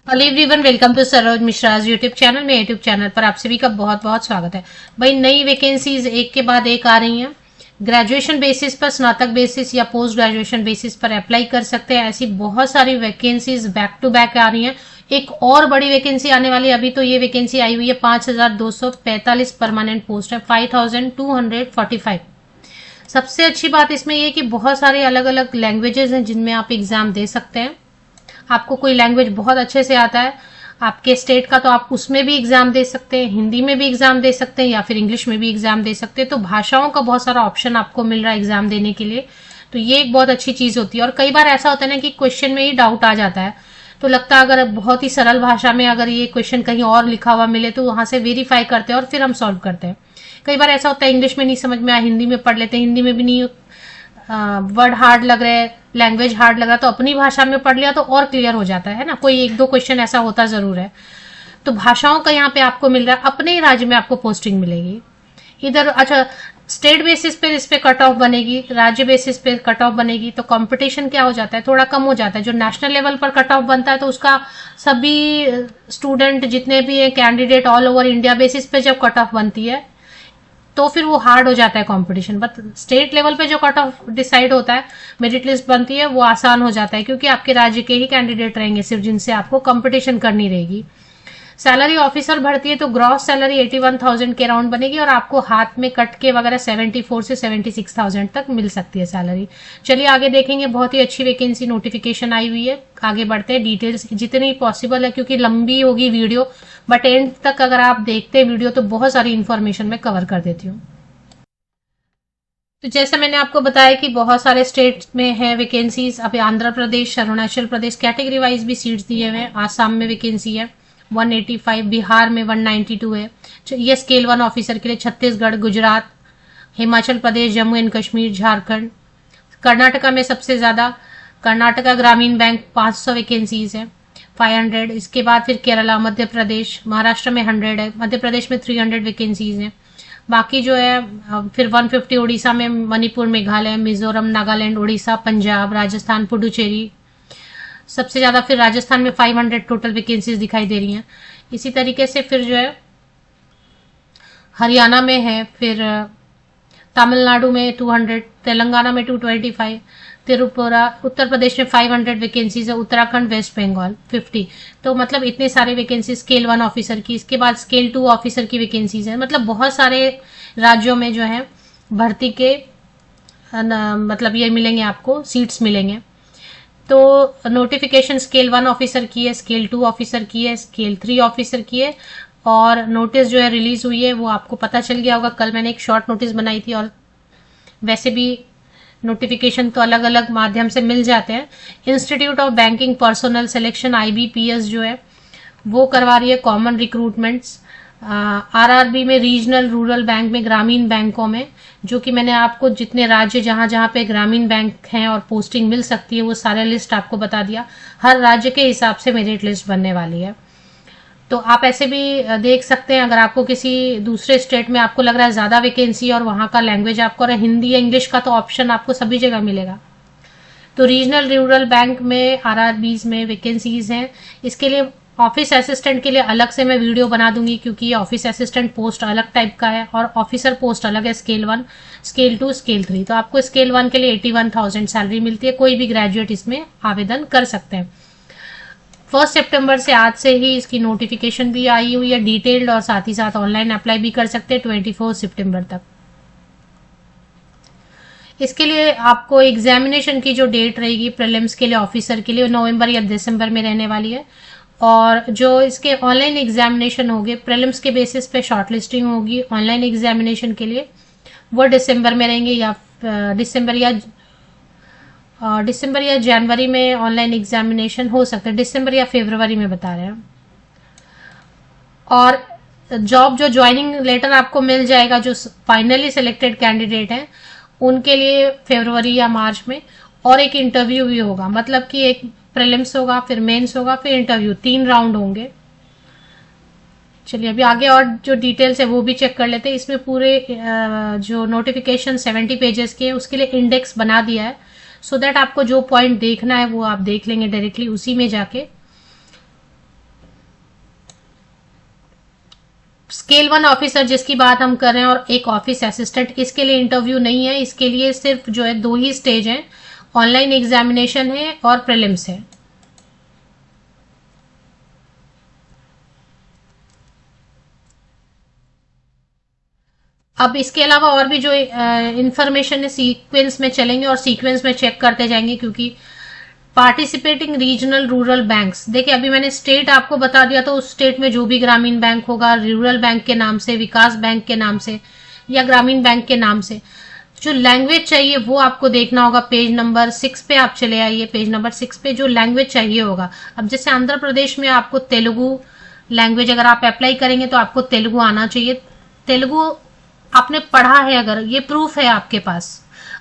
Hello everyone, welcome to Saroj Mishra's YouTube channel में। YouTube channel पर आप सभी का बहुत बहुत स्वागत है। भाई, नई वैकेंसीज एक के बाद एक आ रही हैं। ग्रेजुएशन बेसिस पर, स्नातक बेसिस या पोस्ट ग्रेजुएशन बेसिस पर अप्लाई कर सकते हैं। ऐसी बहुत सारी वैकेंसीज बैक टू बैक आ रही हैं। एक और बड़ी वैकेंसी आने वाली है। अभी तो ये वैकेंसी आई हुई है 5245 परमानेंट पोस्ट है, 5245। सबसे अच्छी बात इसमें ये कि बहुत सारे अलग अलग लैंग्वेजेस हैं जिनमें आप एग्जाम दे सकते हैं। आपको कोई लैंग्वेज बहुत अच्छे से आता है आपके स्टेट का, तो आप उसमें भी एग्जाम दे सकते हैं, हिंदी में भी एग्जाम दे सकते हैं या फिर इंग्लिश में भी एग्जाम दे सकते हैं। तो भाषाओं का बहुत सारा ऑप्शन आपको मिल रहा है एग्जाम देने के लिए। तो ये एक बहुत अच्छी चीज होती है। और कई बार ऐसा होता है ना कि क्वेश्चन में ही डाउट आ जाता है, तो लगता है अगर बहुत ही सरल भाषा में अगर ये क्वेश्चन कहीं और लिखा हुआ मिले तो वहां से वेरीफाई करते हैं और फिर हम सॉल्व करते हैं। कई बार ऐसा होता है इंग्लिश में नहीं समझ में आया, हिंदी में पढ़ लेते हैं, हिंदी में भी नहीं, वर्ड हार्ड लग रहे हैं, लैंग्वेज हार्ड लग रहा, तो अपनी भाषा में पढ़ लिया तो और क्लियर हो जाता है ना। कोई एक दो क्वेश्चन ऐसा होता जरूर है। तो भाषाओं का यहाँ पे आपको मिल रहा है, अपने ही राज्य में आपको पोस्टिंग मिलेगी। इधर अच्छा, स्टेट बेसिस पे इस पे कट ऑफ बनेगी, राज्य बेसिस पे कट ऑफ बनेगी, तो कंपटीशन क्या हो जाता है, थोड़ा कम हो जाता है। जो नेशनल लेवल पर कट ऑफ बनता है तो उसका सभी स्टूडेंट जितने भी है candidate all over India basis पे जब कट ऑफ बनती है तो फिर वो हार्ड हो जाता है कंपटीशन। बट स्टेट लेवल पे जो कट ऑफ डिसाइड होता है, मेरिट लिस्ट बनती है, वो आसान हो जाता है क्योंकि आपके राज्य के ही कैंडिडेट रहेंगे सिर्फ, जिनसे आपको कंपटीशन करनी रहेगी। सैलरी ऑफिसर भर्ती है तो ग्रॉस सैलरी 81,000 के अराउंड बनेगी और आपको हाथ में कट के वगैरह 74 से 76,000 तक मिल सकती है सैलरी। चलिए आगे देखेंगे। बहुत ही अच्छी वैकेंसी नोटिफिकेशन आई हुई है। आगे बढ़ते हैं, डिटेल्स जितनी पॉसिबल है क्योंकि लंबी होगी वीडियो, बट एंड तक अगर आप देखते हैं वीडियो तो बहुत सारी इंफॉर्मेशन मैं कवर कर देती हूँ। तो जैसे मैंने आपको बताया कि बहुत सारे स्टेट में है वैकेंसीज। अभी आंध्र प्रदेश, अरुणाचल प्रदेश कैटेगरी वाइज भी सीट्स दिए हुए हैं। आसाम में वैकेंसी है 185, बिहार में 192 है। ये स्केल 1 ऑफिसर के लिए। छत्तीसगढ़, गुजरात, हिमाचल प्रदेश, जम्मू एंड कश्मीर, झारखंड। कर्नाटका में सबसे ज्यादा, कर्नाटका ग्रामीण बैंक 500 वैकेंसीज है, 500। इसके बाद फिर केरला, मध्य प्रदेश, महाराष्ट्र में 100 है, मध्य प्रदेश में 300 वैकेंसीज हैं। बाकी जो है फिर 150 उड़ीसा में, मणिपुर, मेघालय, मिजोरम, नागालैंड, उड़ीसा, पंजाब, राजस्थान, पुडुचेरी। सबसे ज्यादा फिर राजस्थान में 500 टोटल वैकेंसीज दिखाई दे रही हैं। इसी तरीके से फिर जो है हरियाणा में है, फिर तमिलनाडु में 200, तेलंगाना में 225, त्रिपुरा, उत्तर प्रदेश में 500 वैकेंसीज है, उत्तराखंड, वेस्ट बंगाल 50। तो मतलब इतने सारे वैकेंसी स्केल 1 ऑफिसर की। इसके बाद स्केल 2 ऑफिसर की वैकेंसीज है। मतलब बहुत सारे राज्यों में जो है भर्ती के मतलब ये मिलेंगे, आपको सीट्स मिलेंगे। तो नोटिफिकेशन स्केल 1 ऑफिसर की है, स्केल 2 ऑफिसर की है, स्केल 3 ऑफिसर की है। और नोटिस जो है रिलीज हुई है वो आपको पता चल गया होगा। कल मैंने एक शॉर्ट नोटिस बनाई थी। और वैसे भी नोटिफिकेशन तो अलग अलग माध्यम से मिल जाते हैं। Institute of banking personal selection IBPS जो है वो करवा रही है कॉमन रिक्रूटमेंट्स। RRB में, रीजनल रूरल बैंक में, ग्रामीण बैंकों में, जो कि मैंने आपको जितने राज्य जहां जहां पे ग्रामीण बैंक हैं और पोस्टिंग मिल सकती है वो सारे लिस्ट आपको बता दिया। हर राज्य के हिसाब से मेरिट लिस्ट बनने वाली है। तो आप ऐसे भी देख सकते हैं, अगर आपको किसी दूसरे स्टेट में आपको लग रहा है ज्यादा वैकेंसी और वहां का लैंग्वेज आपको और हिंदी या इंग्लिश का, तो ऑप्शन आपको सभी जगह मिलेगा। तो रीजनल रूरल बैंक में, RRBs में वैकेंसीज हैं। इसके लिए ऑफिस असिस्टेंट के लिए अलग से मैं वीडियो बना दूंगी क्योंकि ये ऑफिस असिस्टेंट पोस्ट अलग टाइप का है और ऑफिसर पोस्ट अलग है, स्केल 1, स्केल 2, स्केल 3। तो आपको स्केल 1 के लिए 81,000 सैलरी मिलती है। कोई भी ग्रेजुएट इसमें आवेदन कर सकते हैं। 1 सितंबर से, आज से ही इसकी नोटिफिकेशन भी आई हुई है डिटेल्ड, और साथ ही साथ ऑनलाइन अप्लाई भी कर सकते हैं 24 सितंबर तक। इसके लिए आपको एग्जामिनेशन की जो डेट रहेगी प्रीलिम्स के लिए ऑफिसर के लिए, नवंबर या दिसंबर में रहने वाली है। और जो इसके ऑनलाइन एग्जामिनेशन होंगे, प्रीलिम्स के बेसिस पे शॉर्टलिस्टिंग होगी ऑनलाइन एग्जामिनेशन के लिए, वो दिसंबर में रहेंगे या दिसंबर या जनवरी में ऑनलाइन एग्जामिनेशन हो सकता है। दिसंबर या फरवरी में बता रहे हैं। और जॉब जो ज्वाइनिंग लेटर आपको मिल जाएगा जो फाइनली सिलेक्टेड कैंडिडेट हैं उनके लिए फरवरी या मार्च में। और एक इंटरव्यू भी होगा, मतलब कि एक प्रीलिम्स होगा, फिर मेंस होगा, फिर इंटरव्यू, 3 राउंड होंगे। चलिए अभी आगे और जो डिटेल्स है वो भी चेक कर लेते हैं। इसमें पूरे जो नोटिफिकेशन 70 पेजेस के, उसके लिए इंडेक्स बना दिया है सो दैट आपको जो पॉइंट देखना है वो आप देख लेंगे डायरेक्टली उसी में जाके। स्केल 1 ऑफिसर जिसकी बात हम कर रहे हैं और एक ऑफिस असिस्टेंट, इसके लिए इंटरव्यू नहीं है, इसके लिए सिर्फ जो है 2 ही स्टेज है, ऑनलाइन एग्जामिनेशन है और प्रीलिम्स है। अब इसके अलावा और भी जो इंफॉर्मेशन है सीक्वेंस में चलेंगे और सीक्वेंस में चेक करते जाएंगे, क्योंकि पार्टिसिपेटिंग रीजनल रूरल बैंक्स, देखिए अभी मैंने स्टेट आपको बता दिया, तो उस स्टेट में जो भी ग्रामीण बैंक होगा, रूरल बैंक के नाम से, विकास बैंक के नाम से या ग्रामीण बैंक के नाम से, जो लैंग्वेज चाहिए वो आपको देखना होगा। पेज नंबर 6 पे आप चले आइए, पेज नंबर 6 पे जो लैंग्वेज चाहिए होगा। अब जैसे आंध्र प्रदेश में आपको तेलुगु लैंग्वेज, अगर आप अप्लाई करेंगे तो आपको तेलुगु आना चाहिए। तेलुगु आपने पढ़ा है, अगर ये प्रूफ है आपके पास,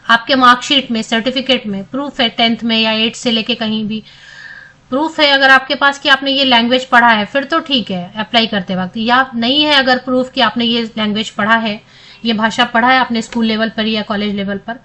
आपके मार्कशीट में, सर्टिफिकेट में प्रूफ है, 10th में या 8th से लेके कहीं भी प्रूफ है अगर आपके पास कि आपने ये लैंग्वेज पढ़ा है, फिर तो ठीक है अप्लाई करते वक्त। या नहीं है अगर प्रूफ कि आपने ये लैंग्वेज पढ़ा है, ये भाषा पढ़ा है आपने स्कूल लेवल पर या कॉलेज लेवल पर,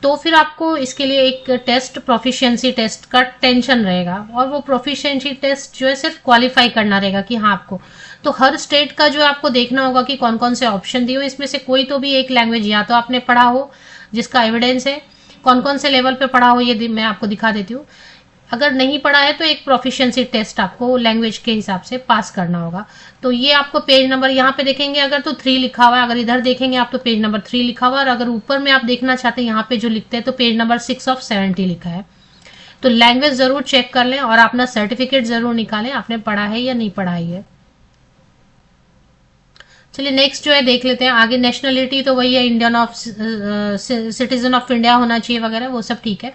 तो फिर आपको इसके लिए एक टेस्ट, प्रोफिशिएंसी टेस्ट का टेंशन रहेगा, और वो प्रोफिशिएंसी टेस्ट जो है सिर्फ क्वालिफाई करना रहेगा कि हाँ आपको। तो हर स्टेट का जो आपको देखना होगा कि कौन कौन से ऑप्शन दिए हो, इसमें से कोई तो भी एक लैंग्वेज या तो आपने पढ़ा हो जिसका एविडेंस है, कौन कौन से लेवल पे पढ़ा हो ये मैं आपको दिखा देती हूँ। अगर नहीं पढ़ा है तो एक प्रोफिशिएंसी टेस्ट आपको लैंग्वेज के हिसाब से पास करना होगा। तो ये आपको पेज नंबर यहाँ पे देखेंगे अगर तो 3 लिखा हुआ है, अगर इधर देखेंगे आप तो पेज नंबर 3 लिखा हुआ है, और अगर ऊपर में आप देखना चाहते हैं यहाँ पे जो लिखते हैं तो पेज नंबर 6 ऑफ 70 लिखा है। तो लैंग्वेज जरूर चेक कर लें और अपना सर्टिफिकेट जरूर निकालें, आपने पढ़ा है या नहीं पढ़ा है। चलिए नेक्स्ट जो है देख लेते हैं आगे। नेशनलिटी तो वही है, Indian of citizen of India होना चाहिए वगैरह, वो सब ठीक है।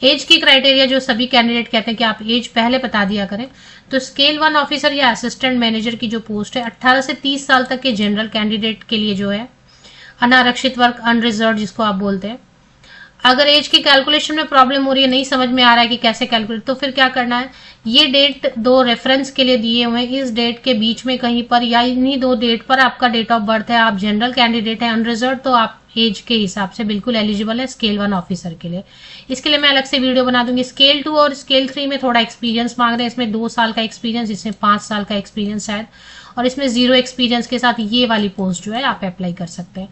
एज की क्राइटेरिया जो सभी कैंडिडेट कहते हैं कि आप एज पहले बता दिया करें, तो स्केल 1 ऑफिसर या असिस्टेंट मैनेजर की जो पोस्ट है 18 से 30 साल तक के जनरल कैंडिडेट के लिए जो है, अनारक्षित वर्ग अनरिजर्व जिसको आप बोलते हैं। अगर एज की कैलकुलेशन में प्रॉब्लम हो रही है, नहीं समझ में आ रहा है कि कैसे कैलकुलेट, तो फिर क्या करना है, ये डेट 2 रेफरेंस के लिए दिए हुए हैं, इस डेट के बीच में कहीं पर या इन्हीं 2 डेट पर आपका डेट ऑफ बर्थ है, आप जनरल कैंडिडेट है अनरिजर्व, तो आप एज के हिसाब से बिल्कुल एलिजिबल है स्केल 1 ऑफिसर के लिए। इसके लिए मैं अलग से वीडियो बना दूंगी। स्केल 2 और स्केल 3 में थोड़ा एक्सपीरियंस मांग रहे हैं, इसमें 2 साल का एक्सपीरियंस, इसमें 5 साल का एक्सपीरियंस शायद, और इसमें 0 एक्सपीरियंस के साथ ये वाली पोस्ट जो है आप अप्लाई कर सकते हैं।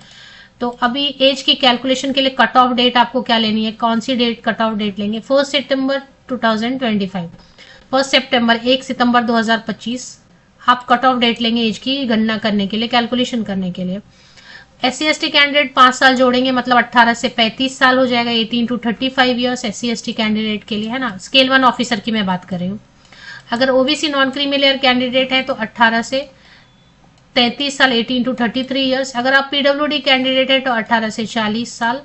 तो अभी एज की कैलकुलेशन के लिए कट ऑफ डेट आपको क्या लेनी है, कौन सी डेट कट ऑफ डेट लेंगे, 1 सितंबर 2025, 1 सितंबर 1 सितंबर 2025 आप कट ऑफ डेट लेंगे एज की गणना करने के लिए, कैलकुलेशन करने के लिए। SC/ST कैंडिडेट 5 साल जोड़ेंगे, मतलब 18 से 35 साल हो जाएगा, 18 to 35 ईयर्स SC/ST कैंडिडेट के लिए, है ना। स्केल 1 ऑफिसर की मैं बात कर रही हूँ। अगर OBC नॉन क्रीमी कैंडिडेट है तो 18 से 33 साल, 18 to 33 ईयर्स। अगर आप PWD कैंडिडेट है तो 18 से 40 साल,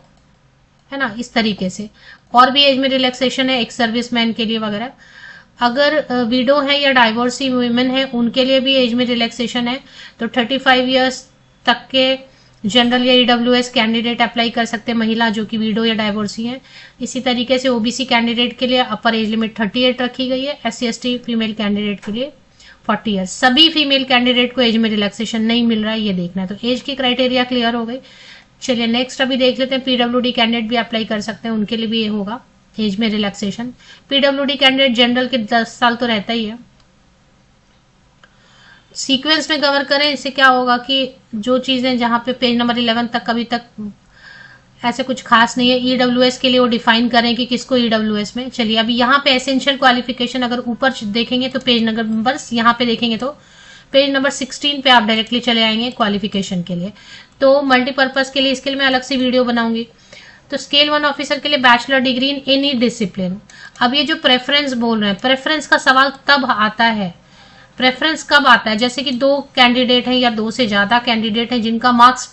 है ना, इस तरीके से। और भी एज में रिलैक्सेशन है, एक सर्विसमैन के लिए वगैरह। अगर विडो है या डाइवोर्सी वुमेन है उनके लिए भी एज में रिलैक्सेशन है, तो 35 ईयर्स तक के जनरल या EWS कैंडिडेट अप्लाई कर सकते हैं, महिला जो कि विडो या डाइवोर्सी है। इसी तरीके से OBC कैंडिडेट के लिए अपर एज लिमिट 38 रखी गई है, SC/ST फीमेल कैंडिडेट के लिए 40 ईयर्स। सभी फीमेल कैंडिडेट को एज में रिलैक्सेशन नहीं मिल रहा है, ये देखना है। तो एज की क्राइटेरिया क्लियर हो गई। चलिए नेक्स्ट अभी देख लेते हैं, PWD कैंडिडेट भी अप्लाई कर सकते हैं, उनके लिए भी ये होगा एज में रिलैक्सेशन। PWD कैंडिडेट जनरल के 10 साल तो रहता ही है। सीक्वेंस में कवर करें, इससे क्या होगा कि जो चीजें जहां पे पेज नंबर 11 तक अभी तक ऐसे कुछ खास नहीं है, EWS के लिए वो डिफाइन करें कि किसको EWS में। चलिए अभी यहाँ पे एसेंशियल क्वालिफिकेशन अगर ऊपर देखेंगे तो पेज नंबर यहाँ पे देखेंगे तो पेज नंबर 16 पे आप डायरेक्टली चले आएंगे क्वालिफिकेशन के लिए। तो मल्टीपर्पज के लिए इसके लिए मैं अलग से वीडियो बनाऊंगी। तो स्केल 1 ऑफिसर के लिए bachelor degree in any discipline. अब ये जो प्रेफरेंस बोल रहे हैं, प्रेफरेंस का सवाल तब आता है, प्रेफरेंस कब आता है, जैसे कि 2 कैंडिडेट हैं या 2 से ज्यादा कैंडिडेट हैं जिनका मार्क्स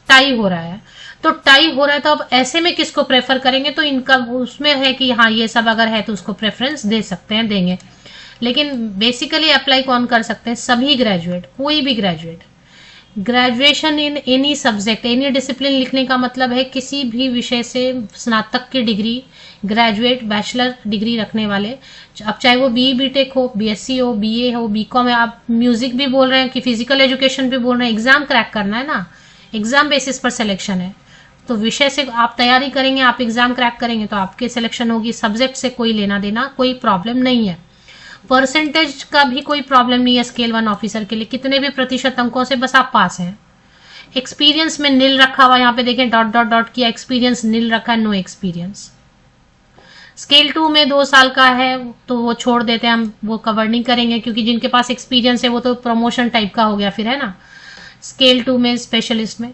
टाई हो रहा है। तो टाई हो रहा है तो अब ऐसे में किसको प्रेफर करेंगे, तो इनका उसमें है कि हाँ ये सब अगर है तो उसको प्रेफरेंस दे सकते हैं, देंगे। लेकिन बेसिकली अप्लाई कौन कर सकते हैं, सभी ग्रेजुएट, कोई भी graduate. Graduation in any subject, any discipline लिखने का मतलब है किसी भी विषय से स्नातक की डिग्री, ग्रेजुएट, बैचलर डिग्री रखने वाले, अब चाहे वो BE BTech हो, BSc हो, BA हो, BCom है, आप म्यूजिक भी बोल रहे हैं कि फिजिकल एजुकेशन भी बोल रहे हैं, एग्जाम क्रैक करना है ना, एग्जाम बेसिस पर सिलेक्शन है। तो विषय से आप तैयारी करेंगे, आप एग्जाम क्रैक करेंगे तो आपकी सिलेक्शन होगी, सब्जेक्ट से कोई लेना देना, कोई प्रॉब्लम नहीं है। परसेंटेज का भी कोई प्रॉब्लम नहीं है स्केल 1 ऑफिसर के लिए, कितने भी प्रतिशत अंकों से बस आप पास हैं। एक्सपीरियंस में नील रखा हुआ, यहाँ पे देखें डॉट डॉट डॉट किया, एक्सपीरियंस नील रखा है, नो एक्सपीरियंस। स्केल 2 में 2 साल का है तो वो छोड़ देते हैं, हम वो कवर नहीं करेंगे, क्योंकि जिनके पास एक्सपीरियंस है वो तो प्रमोशन टाइप का हो गया फिर, है ना। स्केल 2 में स्पेशलिस्ट में,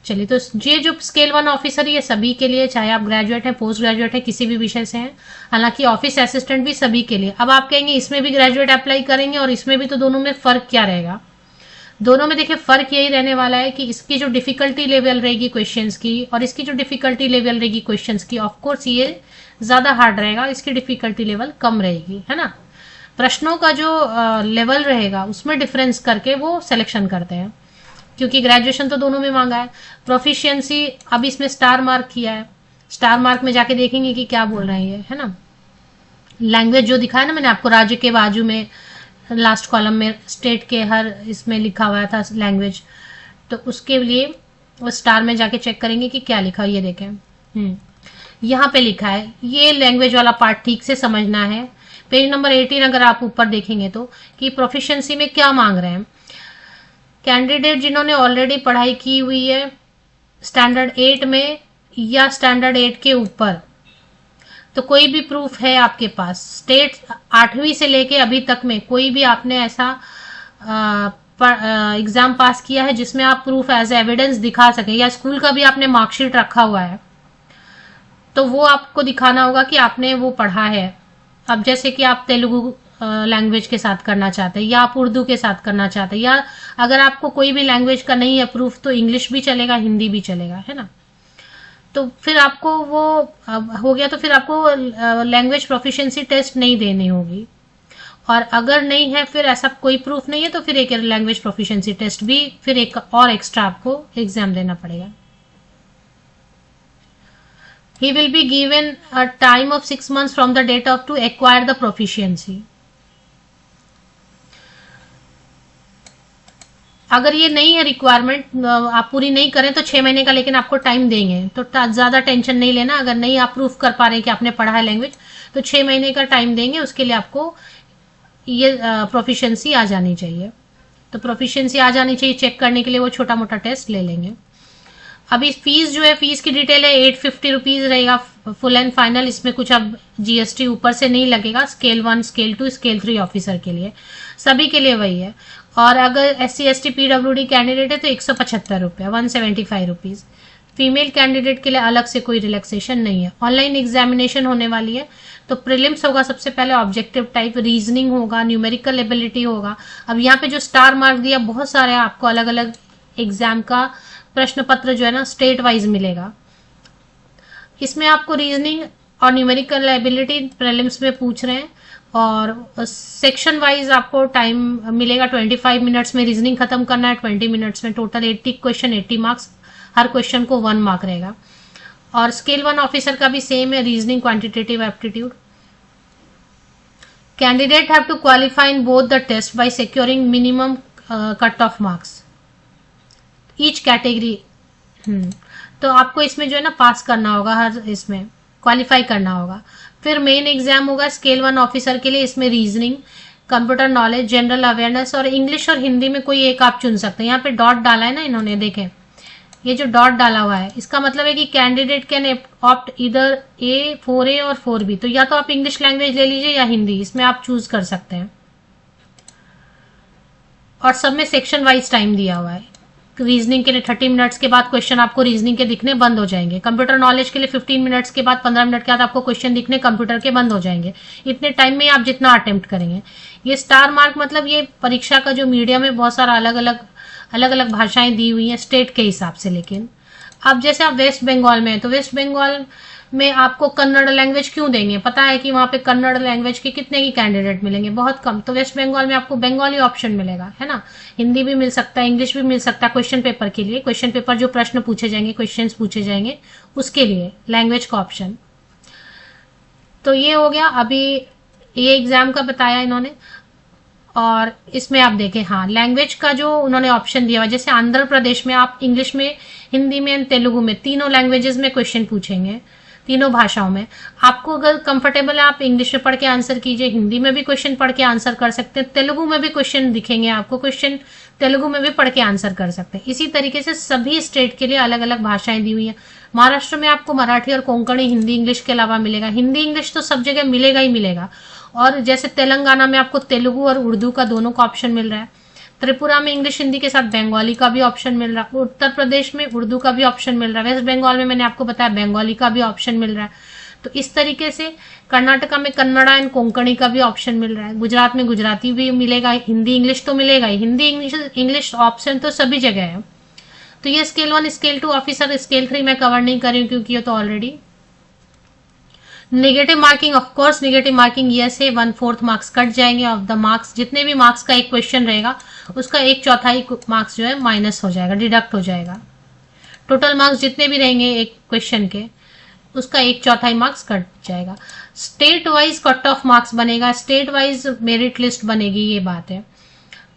चलिए तो ये जो स्केल 1 ऑफिसर ये सभी के लिए, चाहे आप ग्रेजुएट हैं, पोस्ट ग्रेजुएट हैं, किसी भी विषय से हैं। हालांकि ऑफिस असिस्टेंट भी सभी के लिए। अब आप कहेंगे इसमें भी ग्रेजुएट अप्लाई करेंगे और इसमें भी, तो दोनों में फर्क क्या रहेगा? दोनों में देखिए फर्क यही रहने वाला है कि इसकी जो डिफिकल्टी लेवल रहेगी क्वेश्चंस की और इसकी जो डिफिकल्टी लेवल रहेगी क्वेश्चंस की, ऑफकोर्स ये ज्यादा हार्ड रहेगा, इसकी डिफिकल्टी लेवल कम रहेगी, है ना। प्रश्नों का जो लेवल रहेगा उसमें डिफरेंस करके वो सिलेक्शन करते हैं, क्योंकि ग्रेजुएशन तो दोनों में मांगा है। प्रोफिशिएंसी अब इसमें स्टार मार्क किया है, स्टार मार्क में जाके देखेंगे कि क्या बोल रहे हैं, है ना। लैंग्वेज जो दिखाया ना मैंने आपको, राज्य के बाजू में लास्ट कॉलम में स्टेट के हर इसमें लिखा हुआ था लैंग्वेज, तो उसके लिए वो स्टार में जाके चेक करेंगे कि क्या लिखा है। ये देखें यहाँ पे लिखा है, ये लैंग्वेज वाला पार्ट ठीक से समझना है। पेज नंबर 18 अगर आप ऊपर देखेंगे तो, कि प्रोफिशिएंसी में क्या मांग रहे हैं। कैंडिडेट जिन्होंने ऑलरेडी पढ़ाई की हुई है स्टैंडर्ड 8 में या स्टैंडर्ड 8 के ऊपर, तो कोई भी प्रूफ है आपके पास, स्टेट 8वीं से लेके अभी तक में कोई भी आपने ऐसा एग्जाम पास किया है जिसमें आप प्रूफ एज एविडेंस दिखा सके, या स्कूल का भी आपने मार्कशीट रखा हुआ है, तो वो आपको दिखाना होगा कि आपने वो पढ़ा है। अब जैसे कि आप तेलुगु लैंग्वेज के साथ करना चाहते हैं या आप उर्दू के साथ करना चाहते हैं, या अगर आपको कोई भी लैंग्वेज का नहीं है प्रूफ, तो इंग्लिश भी चलेगा, हिंदी भी चलेगा, है ना। तो फिर आपको वो हो गया, तो फिर आपको लैंग्वेज प्रोफिशिएंसी टेस्ट नहीं देनी होगी। और अगर नहीं है, फिर ऐसा कोई प्रूफ नहीं है, तो फिर एक लैंग्वेज प्रोफिशिएंसी टेस्ट भी फिर एक और एक्स्ट्रा आपको एग्जाम देना पड़ेगा। He will be given a time of 6 months from the date of to acquire the proficiency. अगर ये नहीं है रिक्वायरमेंट, आप पूरी नहीं करें तो 6 महीने का लेकिन आपको टाइम देंगे, तो ज्यादा टेंशन नहीं लेना। अगर नहीं आप प्रूफ कर पा रहे हैं कि आपने पढ़ा है लैंग्वेज, तो 6 महीने का टाइम देंगे, उसके लिए आपको ये प्रोफिशिएंसी आ जानी चाहिए। तो प्रोफिशिएंसी आ जानी चाहिए, चेक करने के लिए वो छोटा मोटा टेस्ट ले लेंगे। अभी फीस जो है, फीस की डिटेल है 850 रुपीज रहेगा फुल एंड फाइनल। इसमें कुछ अब जीएसटी ऊपर से नहीं लगेगा। स्केल 1, स्केल 2, स्केल 3 ऑफिसर के लिए, सभी के लिए वही है। और अगर SC ST PWD कैंडिडेट है तो 175 रुपये, 175 रुपीज। फीमेल कैंडिडेट के लिए अलग से कोई रिलैक्सेशन नहीं है। ऑनलाइन एग्जामिनेशन होने वाली है, तो प्रीलिम्स होगा सबसे पहले, ऑब्जेक्टिव टाइप, रीजनिंग होगा, न्यूमेरिकल एबिलिटी होगा। अब यहाँ पे जो स्टार मार्क दिया, बहुत सारे आपको अलग अलग एग्जाम का प्रश्न पत्र जो है ना स्टेट वाइज मिलेगा। इसमें आपको रीजनिंग और न्यूमेरिकल एबिलिटी प्रीलिम्स में पूछ रहे हैं, और सेक्शन वाइज आपको टाइम मिलेगा 25 मिनट्स में रीजनिंग खत्म करना है, 20 मिनट्स में। टोटल 80 क्वेश्चन, 80 मार्क्स, हर क्वेश्चन को 1 मार्क रहेगा। और स्केल 1 ऑफिसर का भी सेम है, reasoning, quantitative aptitude. Candidate have to qualify in both the test by securing minimum cut off marks each category. तो आपको इसमें जो है ना पास करना होगा, हर इसमें क्वालिफाई करना होगा। फिर मेन एग्जाम होगा स्केल 1 ऑफिसर के लिए, इसमें reasoning, computer knowledge, general awareness और इंग्लिश और हिंदी में कोई एक आप चुन सकते हैं। यहाँ पे डॉट डाला है ना इन्होंने, देखें ये जो डॉट डाला हुआ है, इसका मतलब है कि कैंडिडेट कैन ऑप्ट इधर A, 4A और 4B। तो या तो आप इंग्लिश लैंग्वेज ले लीजिए या हिंदी, इसमें आप चूज कर सकते हैं। और सब में सेक्शन वाइज टाइम दिया हुआ है। रीजनिंग के लिए 30 मिनट्स के बाद क्वेश्चन आपको रीजनिंग के दिखने बंद हो जाएंगे। कंप्यूटर नॉलेज के लिए 15 मिनट्स के बाद, 15 मिनट के बाद आपको क्वेश्चन दिखने कंप्यूटर के बंद हो जाएंगे। इतने टाइम में आप जितना अटेम्प्ट करेंगे। ये स्टार मार्क मतलब ये परीक्षा का जो मीडियम है, बहुत सारा अलग अलग भाषाएं दी हुई हैं स्टेट के हिसाब से। लेकिन अब जैसे आप वेस्ट बंगाल में हैं, तो वेस्ट बंगाल में आपको कन्नड़ लैंग्वेज क्यों देंगे? पता है कि वहां पे कन्नड़ लैंग्वेज के कितने ही कैंडिडेट मिलेंगे, बहुत कम। तो वेस्ट बंगाल में आपको बंगाली ऑप्शन मिलेगा, है ना। हिंदी भी मिल सकता है, इंग्लिश भी मिल सकता है क्वेश्चन पेपर के लिए। क्वेश्चन पेपर जो प्रश्न पूछे जाएंगे, क्वेश्चंस पूछे जाएंगे, उसके लिए लैंग्वेज का ऑप्शन। तो ये हो गया, अभी ये एग्जाम का बताया इन्होंने। और इसमें आप देखें, हाँ लैंग्वेज का जो उन्होंने ऑप्शन दिया हुआ, जैसे आंध्र प्रदेश में आप इंग्लिश में, हिंदी में, तेलुगु में, तीनों लैंग्वेजेस में क्वेश्चन पूछेंगे। तीनों भाषाओं में। आपको अगर कंफर्टेबल है आप इंग्लिश में पढ़ के आंसर कीजिए, हिंदी में भी क्वेश्चन पढ़ के आंसर कर सकते हैं, तेलुगु में भी क्वेश्चन दिखेंगे आपको, क्वेश्चन तेलुगु में भी पढ़ के आंसर कर सकते हैं। इसी तरीके से सभी स्टेट के लिए अलग अलग भाषाएं दी हुई है। महाराष्ट्र में आपको मराठी और कोंकणी हिंदी इंग्लिश के अलावा मिलेगा, हिंदी इंग्लिश तो सब जगह मिलेगा ही मिलेगा। और जैसे तेलंगाना में आपको तेलुगु और उर्दू का दोनों का ऑप्शन मिल रहा है। त्रिपुरा में इंग्लिश हिंदी के साथ बंगाली का भी ऑप्शन मिल रहा है। उत्तर प्रदेश में उर्दू का भी ऑप्शन मिल रहा है। वेस्ट बंगाल में मैंने आपको बताया बंगाली का भी ऑप्शन मिल रहा है। तो इस तरीके से कर्नाटका में कन्नड़ा एंड कोंकणी का भी ऑप्शन मिल रहा है। गुजरात में गुजराती भी मिलेगा, हिंदी इंग्लिश तो मिलेगा ही, हिंदी इंग्लिश ऑप्शन तो सभी जगह है। तो ये स्केल 1 स्केल 2 ऑफिसर, स्केल 3 मैं कवर नहीं कर रही हूँ क्योंकि ये तो already. Negative marking, of course negative marking yes है, 1/4 मार्क्स कट जाएंगे ऑफ द मार्क्स। जितने भी मार्क्स का एक क्वेश्चन रहेगा उसका 1/4 मार्क्स जो है माइनस हो जाएगा, डिडक्ट हो जाएगा। टोटल मार्क्स जितने भी रहेंगे एक क्वेश्चन के उसका 1/4 मार्क्स कट जाएगा। State wise cut off marks बनेगा, स्टेट वाइज मेरिट लिस्ट बनेगी, ये बात है।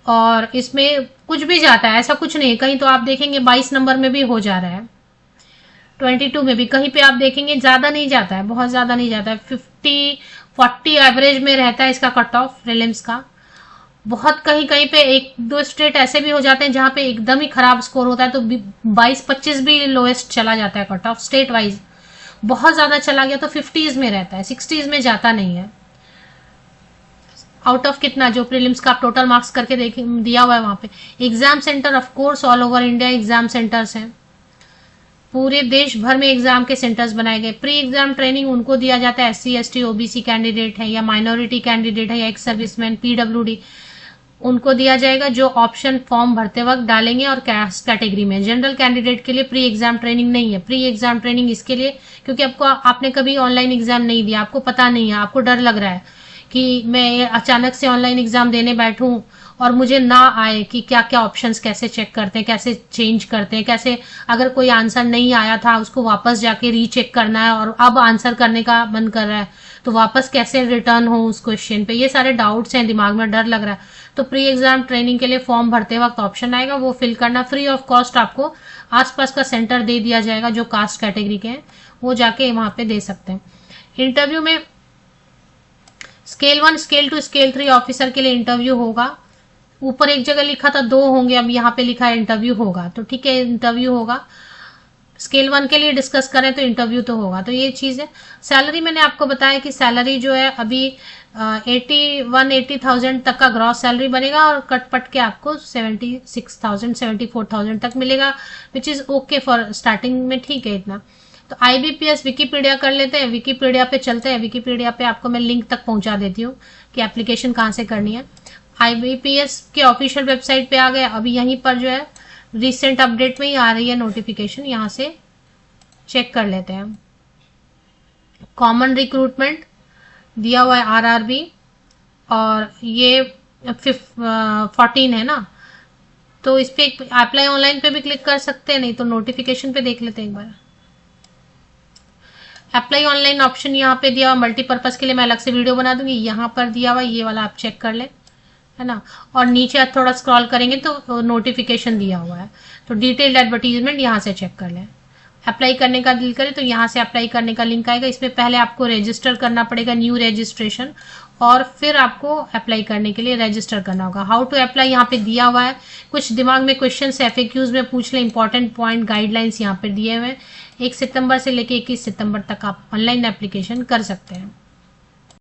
और इसमें कुछ भी जाता है, ऐसा कुछ नहीं, कहीं तो आप देखेंगे 22 नंबर में भी हो जा रहा है, 22 में भी कहीं पे आप देखेंगे ज्यादा नहीं जाता है, बहुत ज्यादा नहीं जाता है, 50-40 एवरेज में रहता है इसका कट ऑफ प्रीलिम्स का। बहुत कहीं कहीं पे 1-2 स्टेट ऐसे भी हो जाते हैं जहां पे एकदम ही खराब स्कोर होता है, तो 22-25 भी लोएस्ट चला जाता है कट ऑफ स्टेट वाइज। बहुत ज्यादा चला गया तो 50s में रहता है, 60s में जाता नहीं है। आउट ऑफ कितना जो प्रीलिम्स का आप टोटल मार्क्स करके दिया हुआ है वहां पे। Exam centre of course all over India exam centres हैं, पूरे देश भर में एग्जाम के सेंटर्स बनाए गए। प्री एग्जाम ट्रेनिंग उनको दिया जाता है, SC ST OBC कैंडिडेट है या माइनॉरिटी कैंडिडेट है या एक्स सर्विसमैन PWD, उनको दिया जाएगा जो ऑप्शन फॉर्म भरते वक्त डालेंगे। और कास्ट कैटेगरी में जनरल कैंडिडेट के लिए प्री एग्जाम ट्रेनिंग नहीं है। प्री एग्जाम ट्रेनिंग इसके लिए क्योंकि आपने कभी ऑनलाइन एग्जाम नहीं दिया, आपको पता नहीं है, आपको डर लग रहा है कि मैं अचानक से ऑनलाइन एग्जाम देने बैठूं और मुझे ना आए कि क्या क्या ऑप्शंस कैसे चेक करते हैं, कैसे चेंज करते हैं, कैसे अगर कोई आंसर नहीं आया था उसको वापस जाके रीचेक करना है और अब आंसर करने का मन कर रहा है तो वापस कैसे रिटर्न हो उस क्वेश्चन पे, ये सारे डाउट्स हैं दिमाग में, डर लग रहा है। तो प्री एग्जाम ट्रेनिंग के लिए फॉर्म भरते वक्त ऑप्शन आएगा, वो फिल करना, फ्री ऑफ कॉस्ट आपको आसपास का सेंटर दे दिया जाएगा जो कास्ट कैटेगरी के हैं, वो जाके वहां पे दे सकते हैं। इंटरव्यू में स्केल 1 स्केल 2 स्केल 3 ऑफिसर के लिए इंटरव्यू होगा। ऊपर एक जगह लिखा था 2 होंगे, अब यहाँ पे लिखा है इंटरव्यू होगा, तो ठीक है इंटरव्यू होगा। स्केल 1 के लिए डिस्कस करें तो इंटरव्यू तो होगा, तो ये चीज है। सैलरी मैंने आपको बताया कि सैलरी जो है अभी 80,000 तक का ग्रॉस सैलरी बनेगा और कटपट के आपको 76,000 74,000 तक मिलेगा, which is okay for starting में, ठीक है इतना। तो IBPS विकीपीडिया कर लेते हैं, विकीपीडिया पे चलते हैं। विकीपीडिया पे आपको मैं लिंक तक पहुंचा देती हूँ कि एप्लीकेशन कहाँ से करनी है। IBPS के ऑफिशियल वेबसाइट पे आ गए, अभी यहीं पर जो है रिसेंट अपडेट में ही आ रही है नोटिफिकेशन, यहां से चेक कर लेते हैं। कॉमन रिक्रूटमेंट दिया हुआ है RRB और ये 14 है ना, तो इस पे अप्लाई ऑनलाइन पे भी क्लिक कर सकते हैं, नहीं तो नोटिफिकेशन पे देख लेते हैं एक बार। अप्लाई ऑनलाइन ऑप्शन यहाँ पे दिया हुआ, मल्टीपर्पज के लिए मैं अलग से वीडियो बना दूंगी, यहाँ पर दिया हुआ ये वाला आप चेक कर लें, है ना। और नीचे थोड़ा स्क्रॉल करेंगे तो नोटिफिकेशन दिया हुआ है, तो डिटेल्ड एडवर्टीजमेंट यहाँ से चेक कर लें। अप्लाई करने का दिल करे तो यहाँ से अप्लाई करने का लिंक आएगा, इसमें पहले आपको रजिस्टर करना पड़ेगा, न्यू रजिस्ट्रेशन, और फिर आपको अप्लाई करने के लिए रजिस्टर करना होगा। हाउ टू अप्लाई यहाँ पे दिया हुआ है, कुछ दिमाग में क्वेश्चन FAQs में पूछ लें, इंपॉर्टेंट पॉइंट गाइडलाइंस यहाँ पे दिए हुए हैं। 1 सितंबर से लेके 21 सितंबर तक आप ऑनलाइन एप्लीकेशन कर सकते हैं।